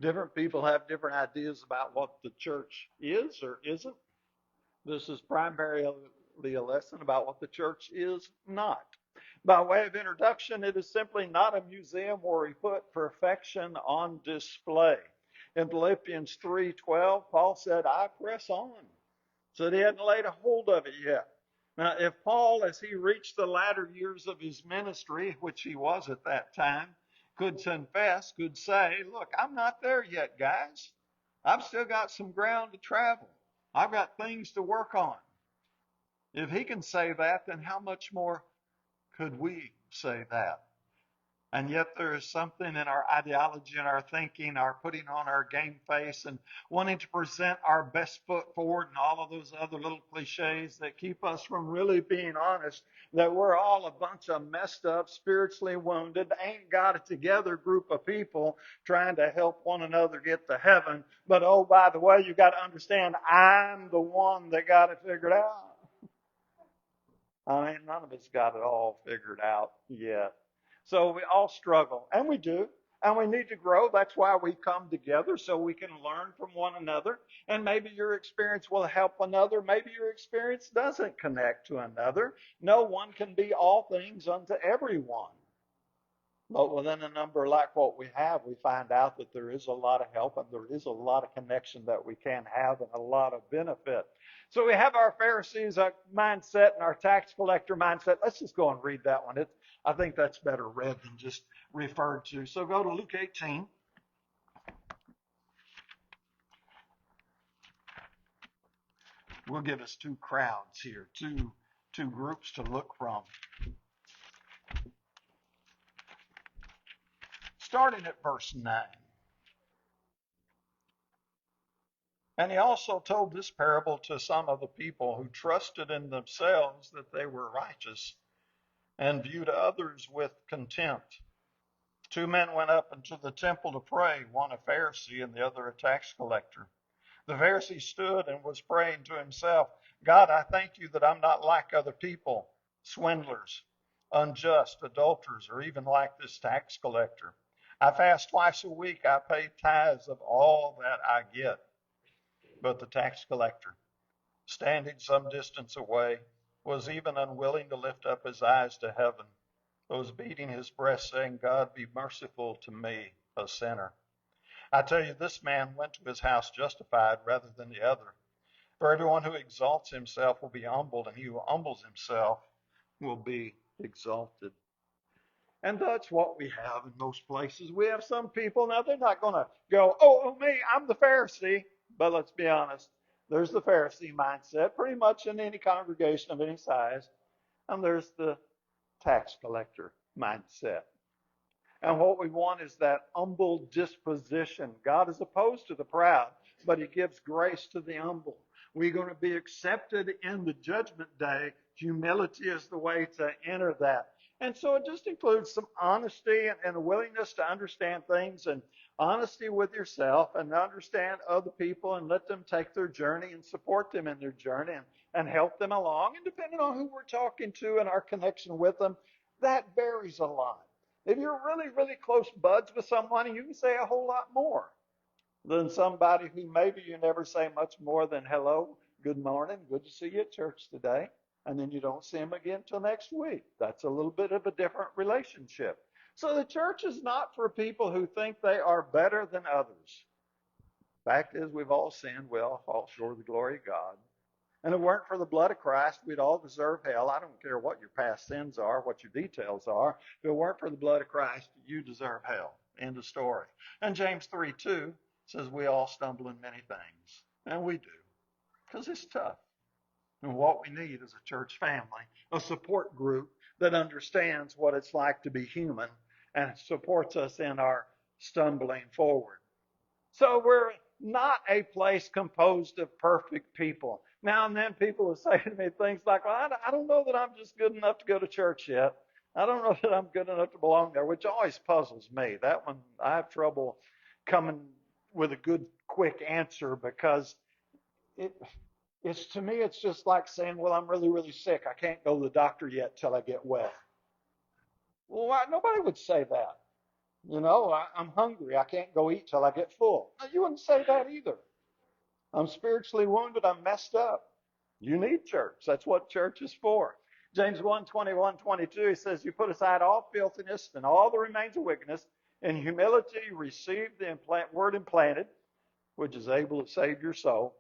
Different people have different ideas about what the church is or isn't. This is primarily a lesson about what the church is not. By way of introduction, it is simply not a museum where we put perfection on display. In Philippians 3:12, Paul said, I press on. So he hadn't laid a hold of it yet. Now, if Paul, as he reached the latter years of his ministry, which he was at that time, could confess, could say, look, I'm not there yet, guys. I've still got some ground to travel. I've got things to work on. If he can say that, then how much more could we say that? And yet there is something in our ideology and our thinking, our putting on our game face and wanting to present our best foot forward and all of those other little cliches that keep us from really being honest, that we're all a bunch of messed up, spiritually wounded, ain't got it together group of people trying to help one another get to heaven. But oh, by the way, you got to understand, I'm the one that got it figured out. I mean, none of us got it all figured out yet. So we all struggle, and we do, and we need to grow. That's why we come together, so we can learn from one another. And maybe your experience will help another. Maybe your experience doesn't connect to another. No one can be all things unto everyone. But within a number like what we have, we find out that there is a lot of help and there is a lot of connection that we can have and a lot of benefit. So we have our Pharisees mindset and our tax collector mindset. Let's just go and read that one. I think that's better read than just referred to. So go to Luke 18. We'll give us two crowds here, two groups to look from. Starting at verse 9. And he also told this parable to some of the people who trusted in themselves that they were righteous and viewed others with contempt. Two men went up into the temple to pray, one a Pharisee and the other a tax collector. The Pharisee stood and was praying to himself, God, I thank you that I'm not like other people, swindlers, unjust, adulterers, or even like this tax collector. I fast twice a week. I pay tithes of all that I get. But the tax collector, standing some distance away, was even unwilling to lift up his eyes to heaven, but was beating his breast, saying, God, be merciful to me, a sinner. I tell you, this man went to his house justified rather than the other. For everyone who exalts himself will be humbled, and he who humbles himself will be exalted. And that's what we have in most places. We have some people, now they're not going to go, oh, me, I'm the Pharisee. But let's be honest, there's the Pharisee mindset pretty much in any congregation of any size. And there's the tax collector mindset. And what we want is that humble disposition. God is opposed to the proud, but he gives grace to the humble. We're going to be accepted in the judgment day. Humility is the way to enter that. And so it just includes some honesty and a willingness to understand things and honesty with yourself and understand other people and let them take their journey and support them in their journey and help them along. And depending on who we're talking to and our connection with them, that varies a lot. If you're really, really close buds with someone, you can say a whole lot more than somebody who maybe you never say much more than hello, good morning, good to see you at church today, and then you don't see them again till next week. That's a little bit of a different relationship. So the church is not for people who think they are better than others. Fact is, we've all sinned. We all fall short of the glory of God. And if it weren't for the blood of Christ, we'd all deserve hell. I don't care what your past sins are, what your details are. If it weren't for the blood of Christ, you deserve hell. End of story. And James 3:2 says we all stumble in many things. And we do, because it's tough. And what we need is a church family, a support group that understands what it's like to be human and supports us in our stumbling forward. So we're not a place composed of perfect people. Now and then people will say to me things like, well, I don't know that I'm just good enough to go to church yet. I don't know that I'm good enough to belong there, which always puzzles me. That one, I have trouble coming with a good, quick answer because it's to me, it's just like saying, well, I'm really, really sick. I can't go to the doctor yet till I get well. Well, nobody would say that. I'm hungry. I can't go eat till I get full. No, you wouldn't say that either. I'm spiritually wounded. I'm messed up. You need church. That's what church is for. James 1, 21, 22, he says, you put aside all filthiness and all the remains of wickedness. In humility, receive the word implanted, which is able to save your soul.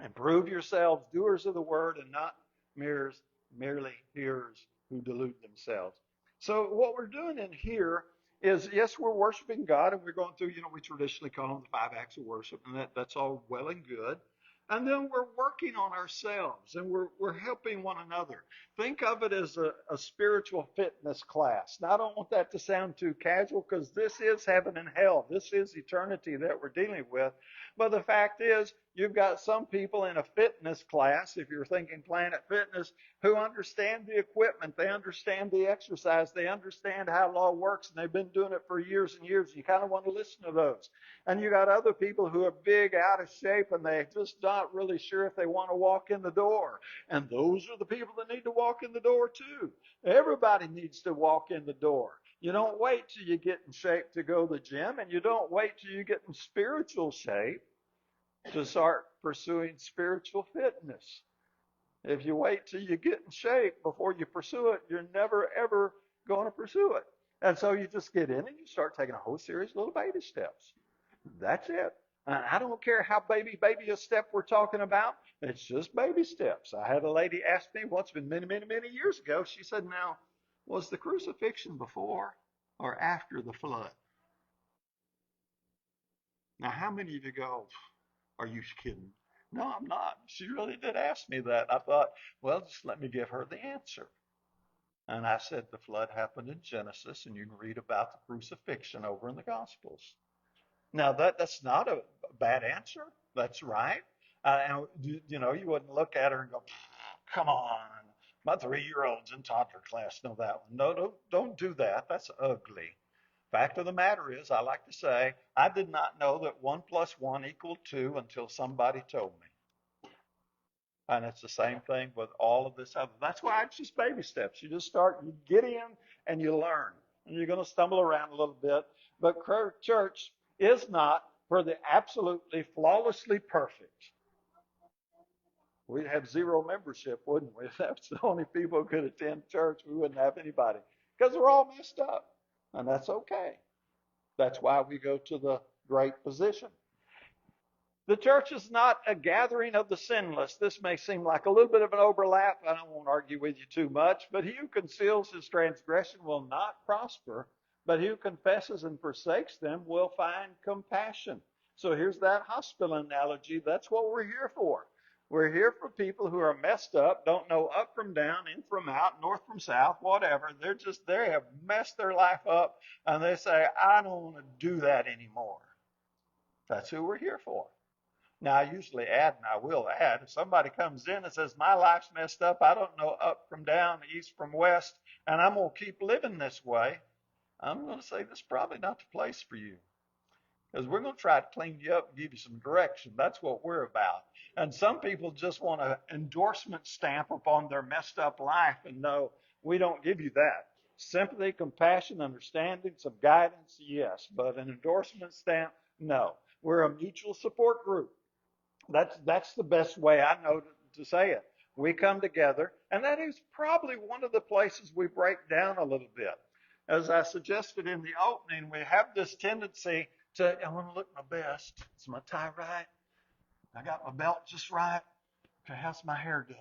And prove yourselves doers of the word and not merely hearers who delude themselves. So what we're doing in here is, yes, we're worshiping God, and we're going through, we traditionally call them the 5 acts of worship, and that's all well and good. And then we're working on ourselves, and we're helping one another. Think of it as a spiritual fitness class. Now, I don't want that to sound too casual, because this is heaven and hell. This is eternity that we're dealing with. But the fact is, you've got some people in a fitness class, if you're thinking Planet Fitness, who understand the equipment, they understand the exercise, they understand how it all works, and they've been doing it for years and years. You kind of want to listen to those. And you got other people who are big, out of shape, and they're just not really sure if they want to walk in the door. And those are the people that need to walk in the door too. Everybody needs to walk in the door. You don't wait till you get in shape to go to the gym, and you don't wait till you get in spiritual shape to start pursuing spiritual fitness. If you wait till you get in shape before you pursue it, you're never, ever going to pursue it. And so you just get in and you start taking a whole series of little baby steps. That's it. I don't care how baby a step we're talking about. It's just baby steps. I had a lady ask me once, been many, many, many years ago. She said, now, was the crucifixion before or after the flood? Now, how many of you go, are you kidding? No, I'm not. She really did ask me that. I thought, well, just let me give her the answer. And I said, the flood happened in Genesis, and you can read about the crucifixion over in the Gospels. Now, that's not a bad answer. That's right. And you wouldn't look at her and go, come on. My 3-year-olds in toddler class know that one. No, don't do that. That's ugly. Fact of the matter is, I like to say, I did not know that 1 plus 1 equaled 2 until somebody told me. And it's the same thing with all of this other. That's why it's just baby steps. You just start, you get in and you learn. And you're going to stumble around a little bit. But church is not for the absolutely flawlessly perfect. We'd have 0 membership, wouldn't we? If that's the only people who could attend church, we wouldn't have anybody. Because we're all messed up. And that's okay. That's why we go to the great physician. The church is not a gathering of the sinless. This may seem like a little bit of an overlap. I don't want to argue with you too much. But he who conceals his transgression will not prosper, but he who confesses and forsakes them will find compassion. So here's that hospital analogy. That's what we're here for. We're here for people who are messed up, don't know up from down, in from out, north from south, whatever. They have messed their life up, and they say, I don't want to do that anymore. That's who we're here for. Now, I usually add, and I will add, if somebody comes in and says, my life's messed up, I don't know up from down, east from west, and I'm going to keep living this way, I'm going to say this is probably not the place for you. Because we're going to try to clean you up and give you some direction. That's what we're about. And some people just want an endorsement stamp upon their messed up life, and no, we don't give you that. Sympathy, compassion, understanding, some guidance, yes, but an endorsement stamp, no. We're a mutual support group. That's the best way I know to say it. We come together, and that is probably one of the places we break down a little bit. As I suggested in the opening, we have this tendency to, I want to look my best. Is my tie right? I got my belt just right. Okay, how's my hair doing?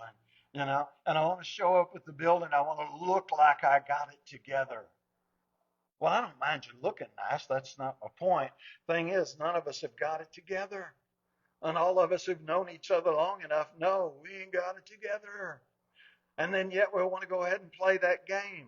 And I want to show up at the building. I want to look like I got it together. Well, I don't mind you looking nice. That's not my point. Thing is, none of us have got it together. And all of us who've known each other long enough know we ain't got it together. And then yet we want to go ahead and play that game.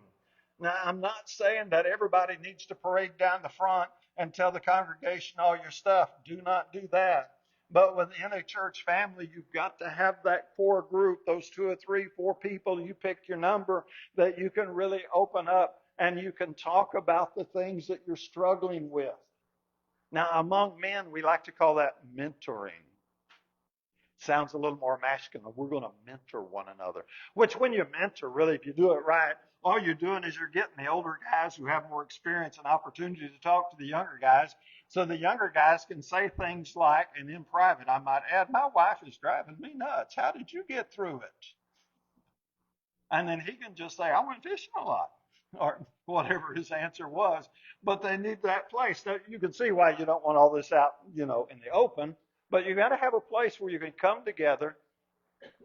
Now, I'm not saying that everybody needs to parade down the front and tell the congregation all your stuff. Do not do that. But within a church family, you've got to have that core group, those 2 or 3, 4 people, you pick your number, that you can really open up and you can talk about the things that you're struggling with. Now, among men, we like to call that mentoring. Sounds a little more masculine. We're going to mentor one another, which when you mentor, really, if you do it right, all you're doing is you're getting the older guys who have more experience and opportunity to talk to the younger guys. So the younger guys can say things like, and in private, I might add, my wife is driving me nuts. How did you get through it? And then he can just say, I went fishing a lot, or whatever his answer was. But they need that place. Now, you can see why you don't want all this out, in the open. But you got to have a place where you can come together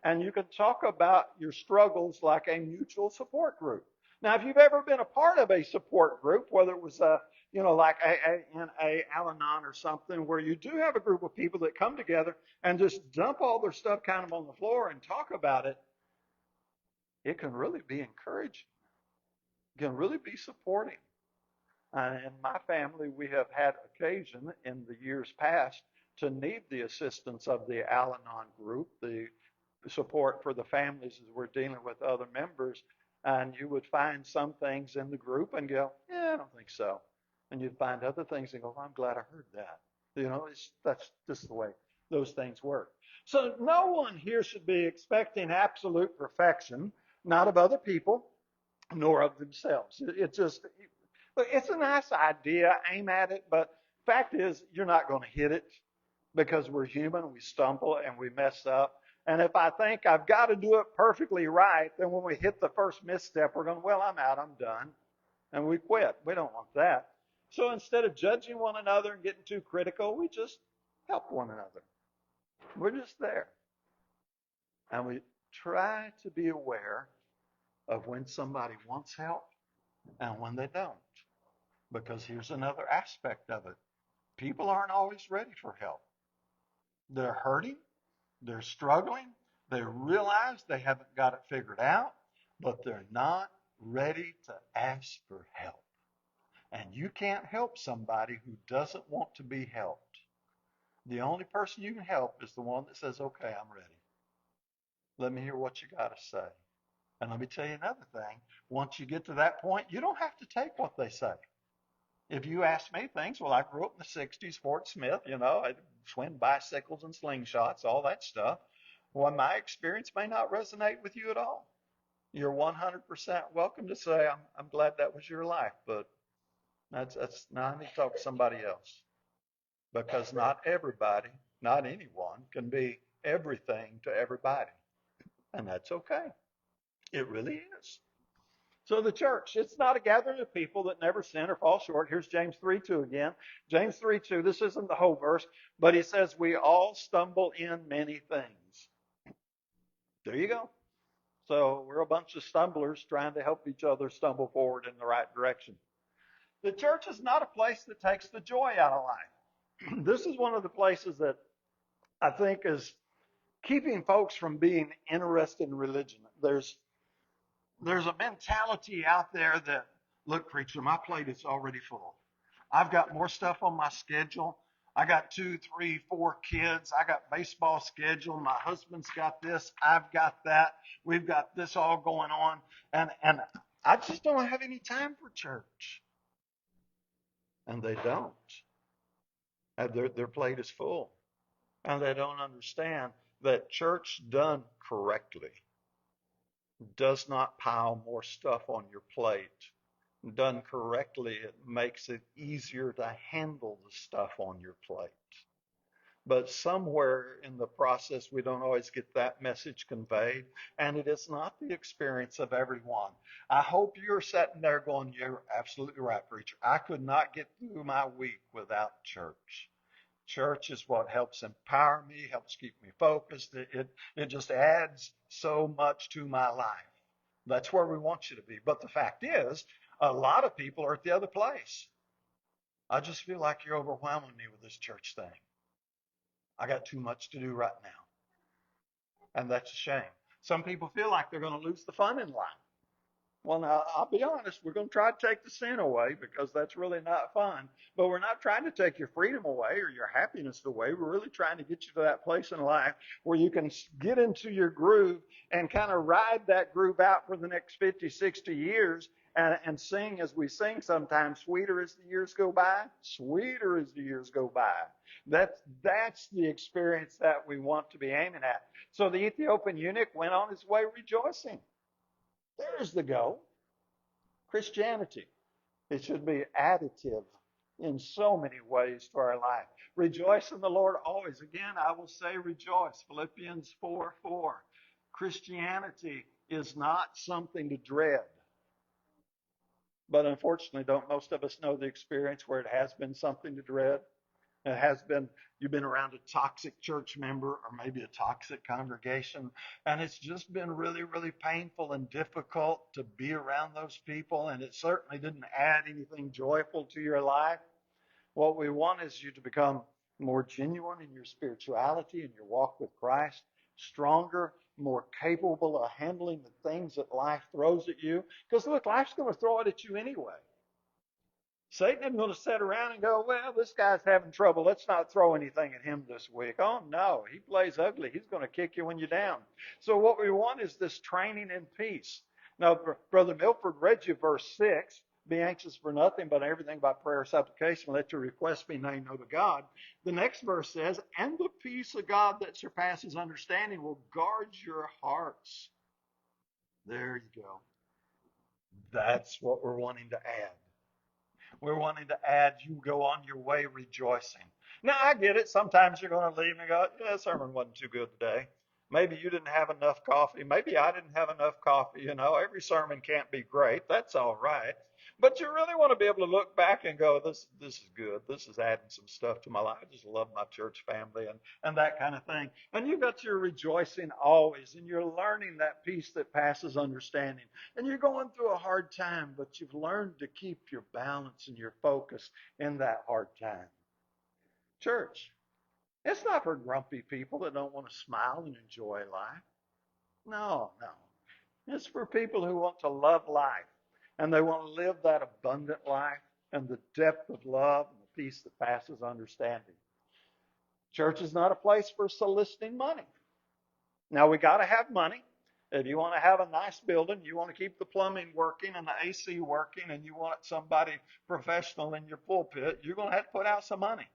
and you can talk about your struggles like a mutual support group. Now, if you've ever been a part of a support group, whether it was like Al-Anon or something, where you do have a group of people that come together and just dump all their stuff kind of on the floor and talk about it, it can really be encouraging. It can really be supporting. In my family, we have had occasion in the years past to need the assistance of the Al-Anon group, the support for the families as we're dealing with other members. And you would find some things in the group and go, yeah, I don't think so. And you'd find other things and go, well, I'm glad I heard that. That's just the way those things work. So no one here should be expecting absolute perfection, not of other people, nor of themselves. It's a nice idea, aim at it, but fact is, you're not going to hit it because we're human, we stumble and we mess up. And if I think I've got to do it perfectly right, then when we hit the first misstep, we're going, well, I'm out, I'm done. And we quit. We don't want that. So instead of judging one another and getting too critical, we just help one another. We're just there. And we try to be aware of when somebody wants help and when they don't. Because here's another aspect of it. People aren't always ready for help. They're hurting. They're struggling. They realize they haven't got it figured out, but they're not ready to ask for help. And you can't help somebody who doesn't want to be helped. The only person you can help is the one that says, okay, I'm ready. Let me hear what you got to say. And let me tell you another thing. Once you get to that point, you don't have to take what they say. If you ask me things, well, I grew up in the 60s, Fort Smith, I swing bicycles and slingshots, all that stuff. Well, my experience may not resonate with you at all. You're 100% welcome to say, I'm glad that was your life, but now I need to talk to somebody else. Because not everybody, not anyone, can be everything to everybody. And that's okay. It really is. So the church, it's not a gathering of people that never sin or fall short. Here's James 3:2 again. James 3:2, this isn't the whole verse, but he says, we all stumble in many things. There you go. So we're a bunch of stumblers trying to help each other stumble forward in the right direction. The church is not a place that takes the joy out of life. This is one of the places that I think is keeping folks from being interested in religion. There's a mentality out there that, look, preacher, my plate is already full. I've got more stuff on my schedule. I got 2, 3, 4 kids. I got baseball schedule. My husband's got this. I've got that. We've got this all going on. And I just don't have any time for church. And they don't. And their plate is full. And they don't understand that church done correctly does not pile more stuff on your plate. Done correctly, it makes it easier to handle the stuff on your plate. But somewhere in the process, we don't always get that message conveyed, and it is not the experience of everyone. I hope you're sitting there going, you're absolutely right, preacher. I could not get through my week without church. Church is what helps empower me, helps keep me focused. It just adds so much to my life. That's where we want you to be. But the fact is, a lot of people are at the other place. I just feel like you're overwhelming me with this church thing. I got too much to do right now. And that's a shame. Some people feel like they're going to lose the fun in life. Well, now, I'll be honest, we're going to try to take the sin away because that's really not fun. But we're not trying to take your freedom away or your happiness away. We're really trying to get you to that place in life where you can get into your groove and kind of ride that groove out for the next 50, 60 years and sing as we sing sometimes, sweeter as the years go by, sweeter as the years go by. That's the experience that we want to be aiming at. So the Ethiopian eunuch went on his way rejoicing. There's the goal. Christianity. It should be additive in so many ways to our life. Rejoice in the Lord always. Again, I will say rejoice. Philippians 4:4. Christianity is not something to dread. But unfortunately, don't most of us know the experience where it has been something to dread? It has been, you've been around a toxic church member or maybe a toxic congregation, and it's just been really, really painful and difficult to be around those people, and it certainly didn't add anything joyful to your life. What we want is you to become more genuine in your spirituality and your walk with Christ, stronger, more capable of handling the things that life throws at you. Because look, life's going to throw it at you anyway. Satan isn't going to sit around and go, well, this guy's having trouble. Let's not throw anything at him this week. Oh, no. He plays ugly. He's going to kick you when you're down. So what we want is this training in peace. Now, Brother Milford read you verse 6. Be anxious for nothing, but everything by prayer and supplication. Let your requests be made known to God. The next verse says, and the peace of God that surpasses understanding will guard your hearts. There you go. That's what we're wanting to add. We're wanting to add, you go on your way rejoicing. Now, I get it. Sometimes you're going to leave and go, yeah, the sermon wasn't too good today. Maybe you didn't have enough coffee. Maybe I didn't have enough coffee. You know, every sermon can't be great. That's all right. But you really want to be able to look back and go, this is good. This is adding some stuff to my life. I just love my church family and that kind of thing. And you've got your rejoicing always, and you're learning that peace that passes understanding. And you're going through a hard time, but you've learned to keep your balance and your focus in that hard time. Church, it's not for grumpy people that don't want to smile and enjoy life. No, no. It's for people who want to love life and they want to live that abundant life and the depth of love and the peace that passes understanding. Church is not a place for soliciting money. Now, we got to have money. If you want to have a nice building, you want to keep the plumbing working and the AC working, and you want somebody professional in your pulpit, you're going to have to put out some money.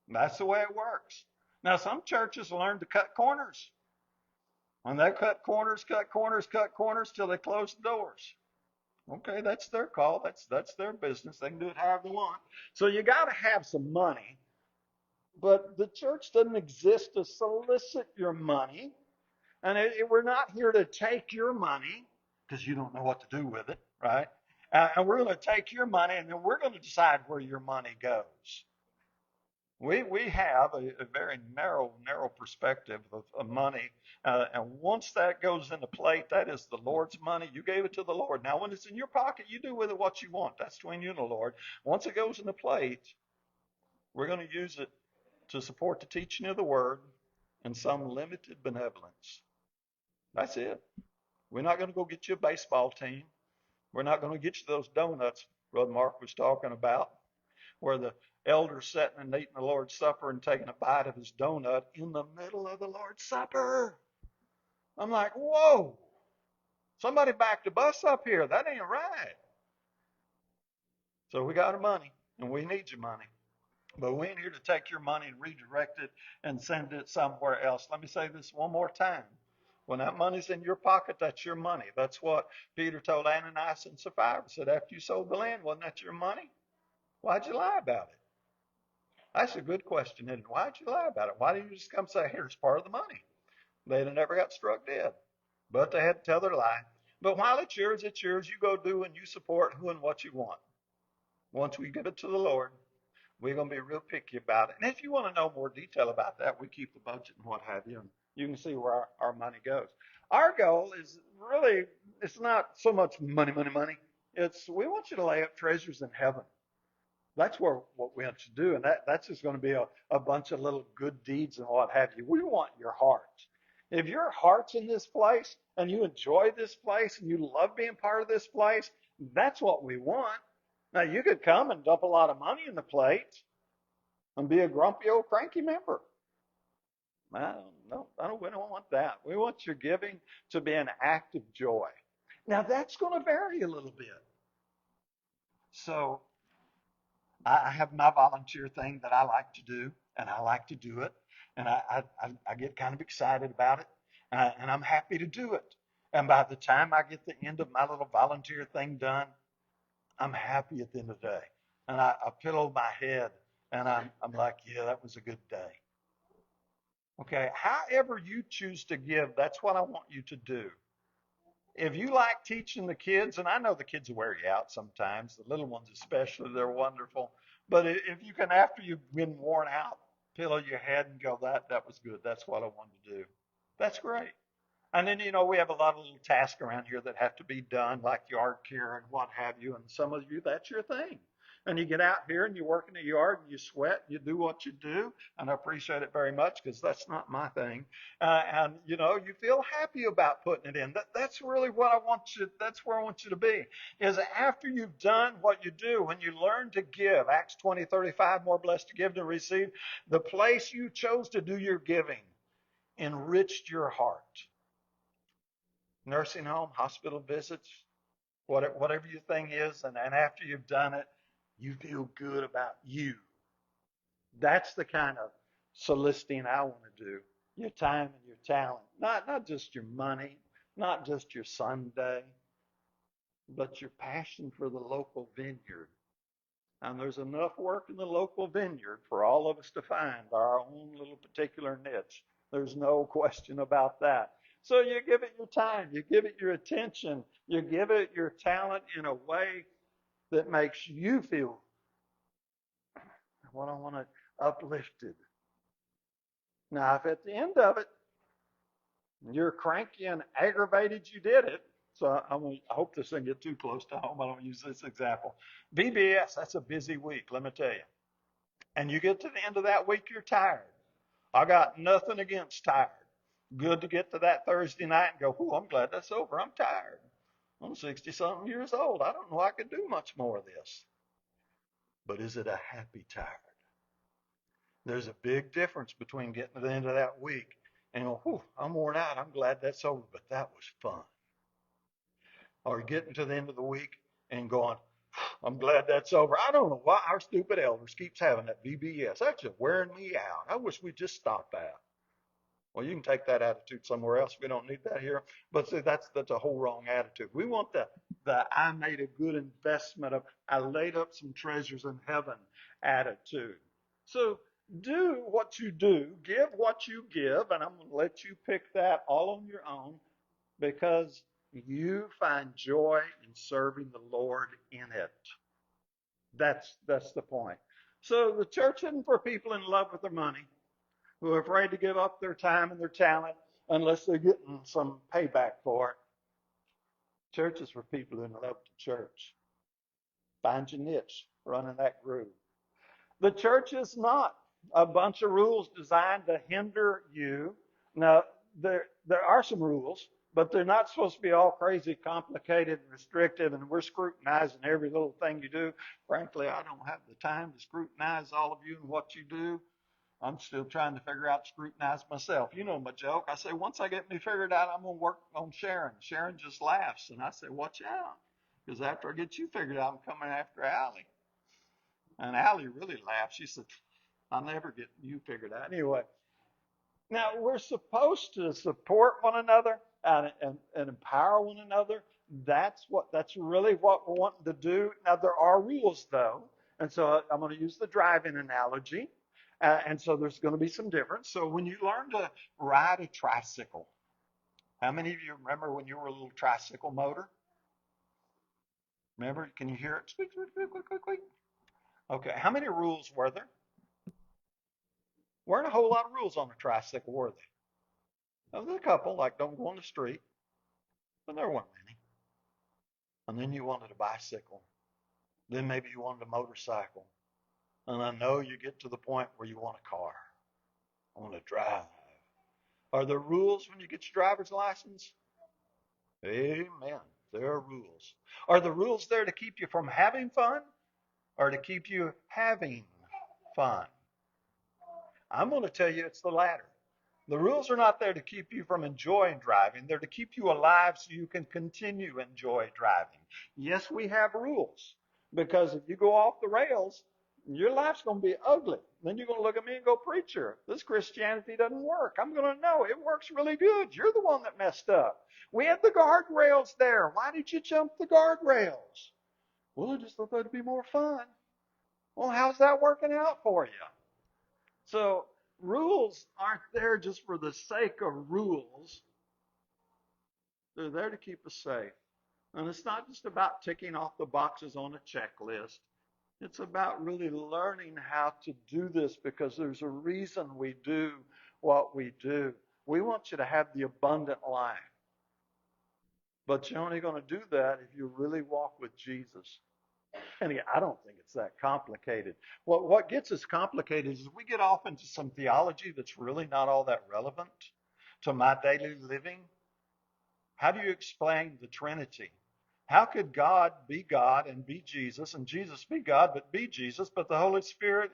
That's the way it works. Now, some churches learn to cut corners. And they cut corners till they close the doors. Okay, that's their call. That's their business. They can do it however they want. So you got to have some money. But the church doesn't exist to solicit your money. And we're not here to take your money because you don't know what to do with it, right? And we're going to take your money and then we're going to decide where your money goes. We have a very narrow perspective of money. And once that goes in the plate, that is the Lord's money. You gave it to the Lord. Now, when it's in your pocket, you do with it what you want. That's between you and the Lord. Once it goes in the plate, we're going to use it to support the teaching of the Word and some limited benevolence. That's it. We're not going to go get you a baseball team. We're not going to get you those donuts Brother Mark was talking about, where the elder's sitting and eating the Lord's Supper and taking a bite of his donut in the middle of the Lord's Supper. I'm like, whoa, somebody backed a bus up here. That ain't right. So we got our money, and we need your money. But we ain't here to take your money and redirect it and send it somewhere else. Let me say this one more time. When that money's in your pocket, that's your money. That's what Peter told Ananias and Sapphira. He said, after you sold the land, wasn't that your money? Why'd you lie about it? That's a good question, isn't it? Why'd you lie about it? Why didn't you just come say, here's part of the money? They'd have never got struck dead. But they had to tell their lie. But while it's yours, it's yours. You go do and you support who and what you want. Once we give it to the Lord, we're going to be real picky about it. And if you want to know more detail about that, we keep the budget and what have you. And you can see where our money goes. Our goal is really, it's not so much money. It's we want you to lay up treasures in heaven. That's what we want you to do. And that's just going to be a bunch of little good deeds and what have you. We want your heart. If your heart's in this place and you enjoy this place and you love being part of this place, that's what we want. Now, you could come and dump a lot of money in the plate and be a grumpy old cranky member. We don't want that. We want your giving to be an act of joy. Now, that's going to vary a little bit. So I have my volunteer thing that I like to do, and I like to do it, and I get kind of excited about it, and I'm happy to do it. And by the time I get the end of my little volunteer thing done, I'm happy at the end of the day. And I pillow my head, and I'm like, yeah, that was a good day. Okay, however you choose to give, that's what I want you to do. If you like teaching the kids, and I know the kids will wear you out sometimes, the little ones especially, they're wonderful. But if you can, after you've been worn out, pillow your head and go, that was good. That's what I wanted to do. That's great. And then, we have a lot of little tasks around here that have to be done, like yard care and what have you. And some of you, that's your thing. And you get out here and you work in the yard and you sweat, and you do what you do. And I appreciate it very much because that's not my thing. And, you feel happy about putting it in. That's really what I want you, that's where I want you to be, is after you've done what you do, when you learn to give, Acts 20:35, more blessed to give than receive, the place you chose to do your giving enriched your heart. Nursing home, hospital visits, whatever your thing is, and after you've done it, you feel good about you. That's the kind of soliciting I want to do. Your time and your talent, not just your money, not just your Sunday, but your passion for the local vineyard. And there's enough work in the local vineyard for all of us to find our own little particular niche. There's no question about that. So you give it your time, you give it your attention, you give it your talent in a way that makes you feel what I want to uplifted. Now, if at the end of it you're cranky and aggravated, you did it. So I hope this doesn't get too close to home. I don't use this example. VBS, that's a busy week, let me tell you. And you get to the end of that week, you're tired. I got nothing against tired. Good to get to that Thursday night and go, I'm glad that's over. I'm tired. I'm 60 something years old. I don't know I could do much more of this. But is it a happy tired? There's a big difference between getting to the end of that week and I'm worn out. I'm glad that's over, but that was fun. Or getting to the end of the week and going, I'm glad that's over. I don't know why our stupid elders keeps having that VBS. That's just wearing me out. I wish we'd just stop that. Well, you can take that attitude somewhere else. We don't need that here. But see, that's a whole wrong attitude. We want the I made a good investment of I laid up some treasures in heaven attitude. So do what you do, give what you give, and I'm going to let you pick that all on your own because you find joy in serving the Lord in it. That's the point. So the church isn't for people in love with their money, who are afraid to give up their time and their talent unless they're getting some payback for it. Church is for people who love the church. Find your niche, run in that groove. The church is not a bunch of rules designed to hinder you. Now, there are some rules, but they're not supposed to be all crazy, complicated, and restrictive, and we're scrutinizing every little thing you do. Frankly, I don't have the time to scrutinize all of you and what you do. I'm still trying to figure out to scrutinize myself. You know my joke. I say, once I get me figured out, I'm going to work on Sharon. Sharon just laughs. And I say, watch out. Because after I get you figured out, I'm coming after Allie. And Allie really laughed. She said, I'll never get you figured out. Anyway, now we're supposed to support one another and empower one another. That's really what we're wanting to do. Now there are rules though. And so I'm going to use the driving analogy. And so there's going to be some difference. So when you learn to ride a tricycle, how many of you remember when you were a little tricycle motor? Remember? Can you hear it? Squeak, squeak, squeak, squeak, squeak, squeak. Okay. How many rules were there? Weren't a whole lot of rules on a tricycle, were there? There was a couple, like don't go on the street, but there weren't many. And then you wanted a bicycle. Then maybe you wanted a motorcycle. And I know you get to the point where you want a car. I want to drive. Are there rules when you get your driver's license? Amen. There are rules. Are the rules there to keep you from having fun or to keep you having fun? I'm going to tell you it's the latter. The rules are not there to keep you from enjoying driving. They're to keep you alive so you can continue to enjoy driving. Yes, we have rules, Because if you go off the rails, your life's going to be ugly. Then you're going to look at me and go, preacher, this Christianity doesn't work. I'm going to know it works really good. You're the one that messed up. We had the guardrails there. Why did you jump the guardrails? Well, I just thought that'd be more fun. Well, how's that working out for you? So rules aren't there just for the sake of rules. They're there to keep us safe. And it's not just about ticking off the boxes on a checklist. It's about really learning how to do this because there's a reason we do what we do. We want you to have the abundant life. But you're only going to do that if you really walk with Jesus. And again, I don't think it's that complicated. What gets us complicated is we get off into some theology that's really not all that relevant to my daily living. How do you explain the Trinity? How could God be God and be Jesus and Jesus be God but be Jesus, but the Holy Spirit,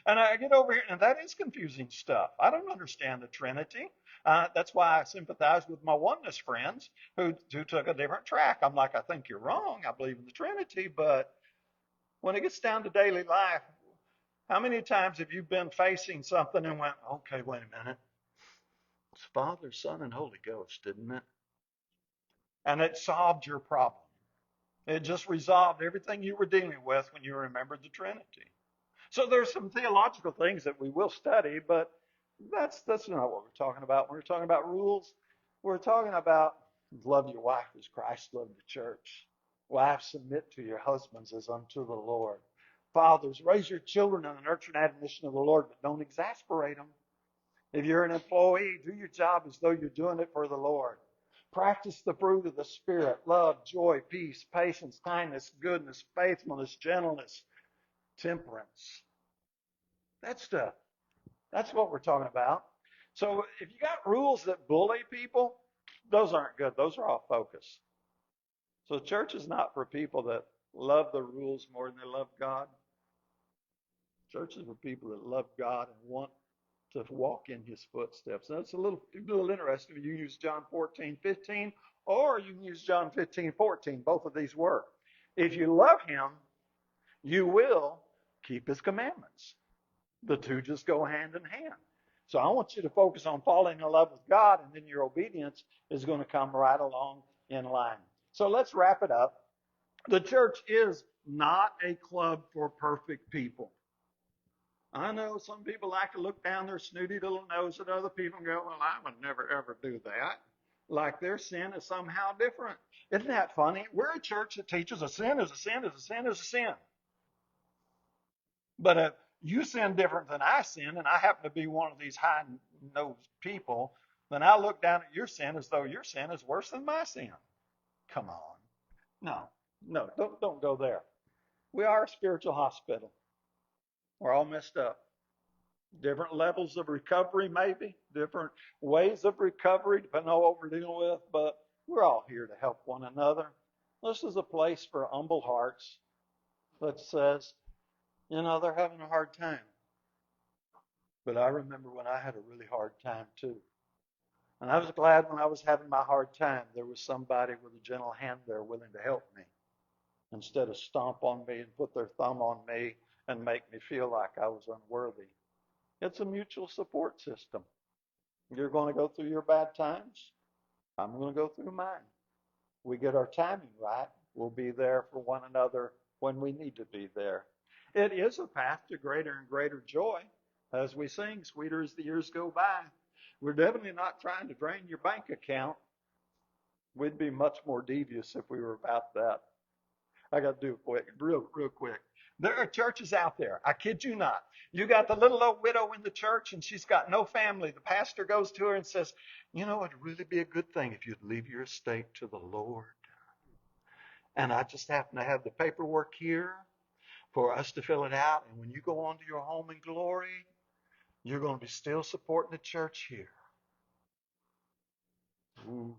and I get over here, and that is confusing stuff. I don't understand the Trinity. That's why I sympathize with my oneness friends who took a different track. I'm like, I think you're wrong. I believe in the Trinity, but when it gets down to daily life, how many times have you been facing something and went, okay, wait a minute. It's Father, Son, and Holy Ghost, isn't it? And it solved your problem. It just resolved everything you were dealing with when you remembered the Trinity. So there's some theological things that we will study, but that's not what we're talking about. When we're talking about rules, we're talking about love your wife as Christ loved the church. Wives, submit to your husbands as unto the Lord. Fathers, raise your children in the nurture and admonition of the Lord, but don't exasperate them. If you're an employee, do your job as though you're doing it for the Lord. Practice the fruit of the Spirit: love, joy, peace, patience, kindness, goodness, faithfulness, gentleness, temperance. That stuff. That's what we're talking about. So if you got rules that bully people, those aren't good. Those are off focus. So church is not for people that love the rules more than they love God. Church is for people that love God and want to walk in his footsteps. And that's a little interesting. You use John 14:15, or you can use John 15:14. Both of these work. If you love him, you will keep his commandments. The two just go hand in hand. So I want you to focus on falling in love with God, and then your obedience is going to come right along in line. So let's wrap it up. The church is not a club for perfect people. I know some people like to look down their snooty little nose at other people and go, well, I would never, ever do that. Like their sin is somehow different. Isn't that funny? We're a church that teaches a sin is a sin is a sin is a sin. But if you sin different than I sin, and I happen to be one of these high-nosed people, then I look down at your sin as though your sin is worse than my sin. Come on. No, don't go there. We are a spiritual hospital. We're all messed up. Different levels of recovery, maybe, different ways of recovery, depending on what we're dealing with, but we're all here to help one another. This is a place for humble hearts that says, they're having a hard time. But I remember when I had a really hard time too. And I was glad when I was having my hard time, there was somebody with a gentle hand there willing to help me instead of stomp on me and put their thumb on me and make me feel like I was unworthy. It's a mutual support system. You're going to go through your bad times. I'm going to go through mine. We get our timing right. We'll be there for one another when we need to be there. It is a path to greater and greater joy. As we sing, sweeter as the years go by. We're definitely not trying to drain your bank account. We'd be much more devious if we were about that. I got to do it quick, real quick. There are churches out there. I kid you not. You got the little old widow in the church, and she's got no family. The pastor goes to her and says, it'd really be a good thing if you'd leave your estate to the Lord. And I just happen to have the paperwork here for us to fill it out. And when you go on to your home in glory, you're going to be still supporting the church here. Ooh.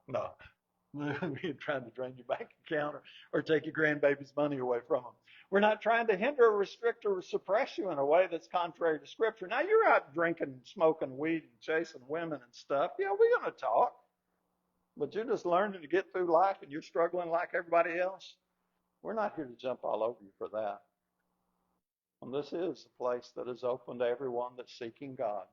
No. We're trying to drain your bank account or take your grandbaby's money away from them. We're not trying to hinder or restrict or suppress you in a way that's contrary to Scripture. Now, you're out drinking and smoking weed and chasing women and stuff. Yeah, we're going to talk. But you're just learning to get through life and you're struggling like everybody else. We're not here to jump all over you for that. And this is a place that is open to everyone that's seeking God.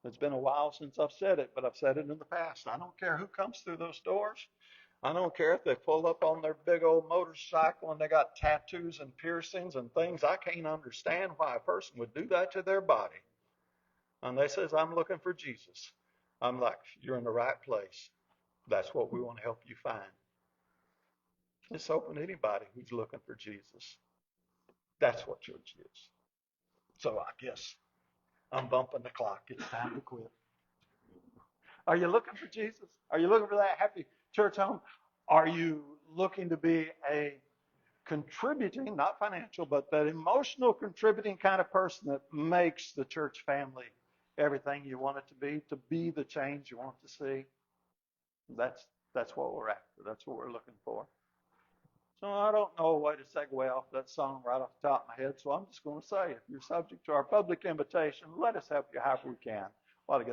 It's been a while since I've said it, but I've said it in the past. I don't care who comes through those doors. I don't care if they pull up on their big old motorcycle and they got tattoos and piercings and things. I can't understand why a person would do that to their body. And they says, I'm looking for Jesus. I'm like, you're in the right place. That's what we want to help you find. It's open to anybody who's looking for Jesus. That's what church is. So I guess I'm bumping the clock. It's time to quit. Are you looking for Jesus? Are you looking for that happy church home? Are you looking to be a contributing, not financial, but that emotional contributing kind of person that makes the church family everything you want it to be the change you want to see? That's what we're after. That's what we're looking for. So I don't know a way to segue off that song right off the top of my head, so I'm just going to say, if you're subject to our public invitation, let us help you however we can.